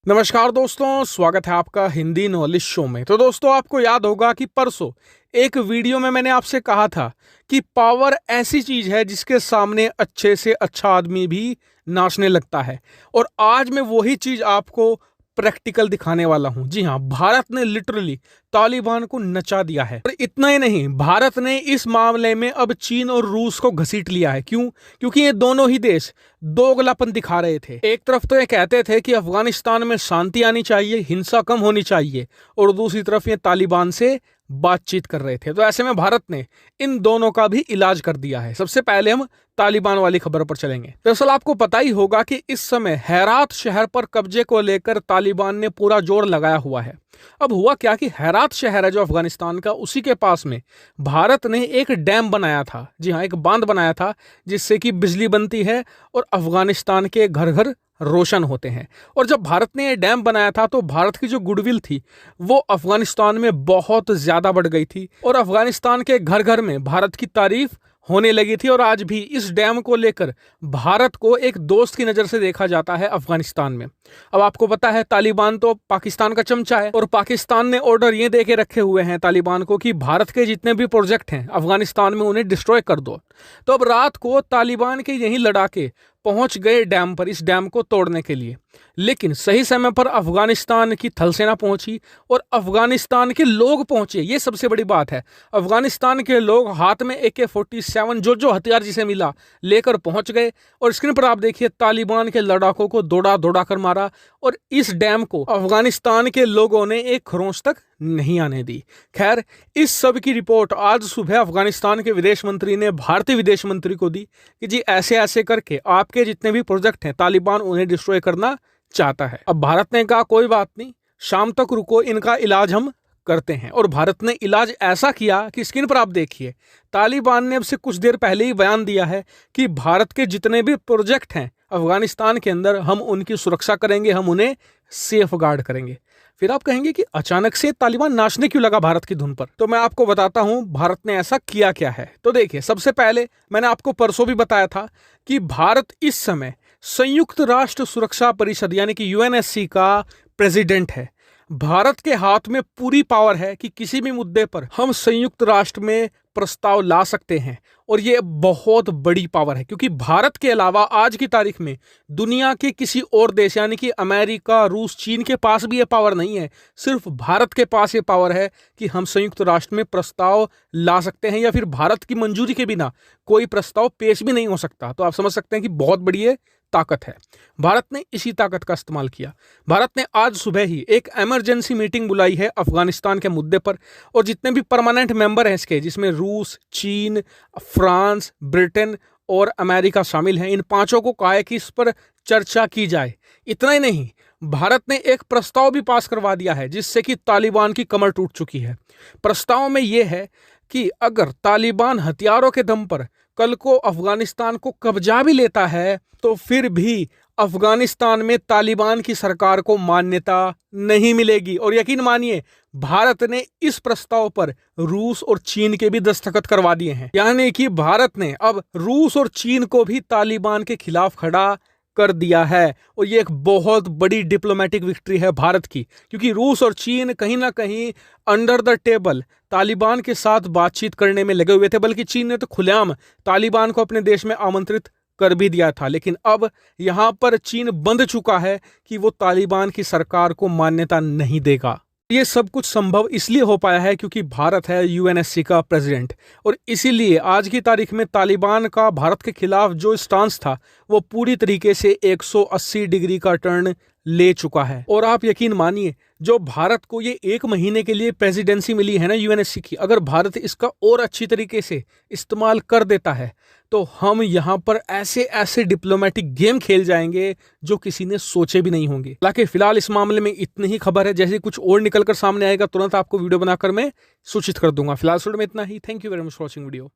नमस्कार दोस्तों, स्वागत है आपका हिंदी नॉलेज शो में। तो दोस्तों, आपको याद होगा कि परसों एक वीडियो में मैंने आपसे कहा था कि पावर ऐसी चीज है जिसके सामने अच्छे से अच्छा आदमी भी नाचने लगता है। और आज मैं वही चीज आपको प्रैक्टिकल दिखाने वाला हूं। जी हां, भारत ने लिटरली तालिबान को नचा दिया है। और इतना ही नहीं, भारत ने इस मामले में अब चीन और रूस को घसीट लिया है। क्यों? क्योंकि ये दोनों ही देश दोगलापन दिखा रहे थे। एक तरफ तो ये कहते थे कि अफगानिस्तान में शांति आनी चाहिए, हिंसा कम होनी चाहिए, और दूसरी तरफ ये तालिबान से बातचीत कर रहे थे। तो ऐसे में भारत ने इन दोनों का भी इलाज कर दिया है। सबसे पहले हम तालिबान वाली खबर पर चलेंगे। दरअसल आपको पता ही होगा कि इस समय हेरात शहर पर कब्जे को लेकर तालिबान ने पूरा जोर लगाया हुआ है। अब हुआ क्या कि हेरात शहर है जो अफगानिस्तान का, उसी के पास में भारत ने एक डैम बनाया था। जी हाँ, एक बांध बनाया था जिससे कि बिजली बनती है और अफगानिस्तान के घर घर रोशन होते हैं। और जब भारत ने ये डैम बनाया था तो भारत की जो गुडविल थी वो अफगानिस्तान में बहुत ज्यादा बढ़ गई थी और अफगानिस्तान के घर घर में भारत की तारीफ होने लगी थी। और आज भी इस डैम को लेकर भारत को एक दोस्त की नजर से देखा जाता है अफगानिस्तान में। अब आपको पता है तालिबान तो पाकिस्तान का चमचा है और पाकिस्तान ने ऑर्डर ये दे के रखे हुए हैं तालिबान को कि भारत के जितने भी प्रोजेक्ट हैं अफगानिस्तान में उन्हें डिस्ट्रॉय कर दो। तो अब रात को तालिबान के यही लड़ाके पहुंच गए डैम पर, इस डैम को तोड़ने के लिए। लेकिन सही समय पर अफगानिस्तान की थल सेना पहुंची और अफगानिस्तान के लोग पहुंचे। ये सबसे बड़ी बात है। अफगानिस्तान के लोग हाथ में AK-47 जो हथियार जिसे मिला लेकर पहुंच गए और स्क्रीन पर आप देखिए तालिबान के लड़ाकों को दौड़ा दौड़ा कर मारा। और इस डैम को अफगानिस्तान के लोगों ने एक खरोंच तक नहीं आने दी। खैर, इस सब की रिपोर्ट आज सुबह अफगानिस्तान के विदेश मंत्री ने भारतीय विदेश मंत्री को दी कि जी ऐसे ऐसे करके आपके जितने भी प्रोजेक्ट हैं तालिबान उन्हें डिस्ट्रॉय करना चाहता है। अब भारत ने कहा कोई बात नहीं, शाम तक रुको, इनका इलाज हम करते हैं। और भारत ने इलाज ऐसा किया कि स्क्रीन पर आप देखिए तालिबान ने अब से कुछ देर पहले ही बयान दिया है कि भारत के जितने भी प्रोजेक्ट हैं अफगानिस्तान के अंदर हम उनकी सुरक्षा करेंगे, हम उन्हें सेफ गार्ड करेंगे। फिर आप कहेंगे कि अचानक से तालिबान नाचने क्यों लगा भारत की धुन पर? तो मैं आपको बताता हूं भारत ने ऐसा किया क्या है। तो देखिए, सबसे पहले मैंने आपको परसों भी बताया था कि भारत इस समय संयुक्त राष्ट्र सुरक्षा परिषद यानी कि UNSC का प्रेसिडेंट है। भारत के हाथ में पूरी पावर है कि किसी भी मुद्दे पर हम संयुक्त राष्ट्र में प्रस्ताव ला सकते हैं। और ये बहुत बड़ी पावर है क्योंकि भारत के अलावा आज की तारीख में दुनिया के किसी और देश यानी कि अमेरिका, रूस, चीन के पास भी ये पावर नहीं है। सिर्फ भारत के पास ये पावर है कि हम संयुक्त राष्ट्र में प्रस्ताव ला सकते हैं या फिर भारत की मंजूरी के बिना कोई प्रस्ताव पेश भी नहीं हो सकता। तो आप समझ सकते हैं कि बहुत बड़ी ये ताकत है। भारत ने इसी ताकत का इस्तेमाल किया। भारत ने आज सुबह ही एक इमरजेंसी मीटिंग बुलाई है अफगानिस्तान के मुद्दे पर और जितने भी परमानेंट मेंबर हैं इसके, जिसमें रूस, चीन, फ्रांस, ब्रिटेन और अमेरिका शामिल हैं, इन पांचों को कहा है कि इस पर चर्चा की जाए। इतना ही नहीं, भारत ने एक प्रस्ताव भी पास करवा दिया है जिससे कि तालिबान की कमर टूट चुकी है। प्रस्ताव में यह है कि अगर तालिबान हथियारों के दम पर कल को अफगानिस्तान को कब्जा भी लेता है तो फिर भी अफगानिस्तान में तालिबान की सरकार को मान्यता नहीं मिलेगी। और यकीन मानिए, भारत ने इस प्रस्ताव पर रूस और चीन के भी दस्तखत करवा दिए हैं। यानी कि भारत ने अब रूस और चीन को भी तालिबान के खिलाफ खड़ा कर दिया है। और ये एक बहुत बड़ी डिप्लोमेटिक विक्ट्री है भारत की, क्योंकि रूस और चीन कहीं ना कहीं अंडर द टेबल तालिबान के साथ बातचीत करने में लगे हुए थे। बल्कि चीन ने तो खुलेआम तालिबान को अपने देश में आमंत्रित कर भी दिया था। लेकिन अब यहां पर चीन बंध चुका है कि वो तालिबान की सरकार को मान्यता नहीं देगा। ये सब कुछ संभव इसलिए हो पाया है क्योंकि भारत है UNSC का प्रेसिडेंट। और इसीलिए आज की तारीख में तालिबान का भारत के खिलाफ जो स्टांस था वो पूरी तरीके से 180 डिग्री का टर्न ले चुका है। और आप यकीन मानिए, जो भारत को ये 1 महीने के लिए प्रेसिडेंसी मिली है ना UNSC की, अगर भारत इसका और अच्छी तरीके से इस्तेमाल कर देता है तो हम यहाँ पर ऐसे ऐसे डिप्लोमेटिक गेम खेल जाएंगे जो किसी ने सोचे भी नहीं होंगे। हालांकि फिलहाल इस मामले में इतनी ही खबर है। जैसे कुछ और निकल कर सामने आएगा तुरंत आपको वीडियो बनाकर मैं सूचित कर दूंगा। फिलहाल में इतना ही। Thank you very much for watching video.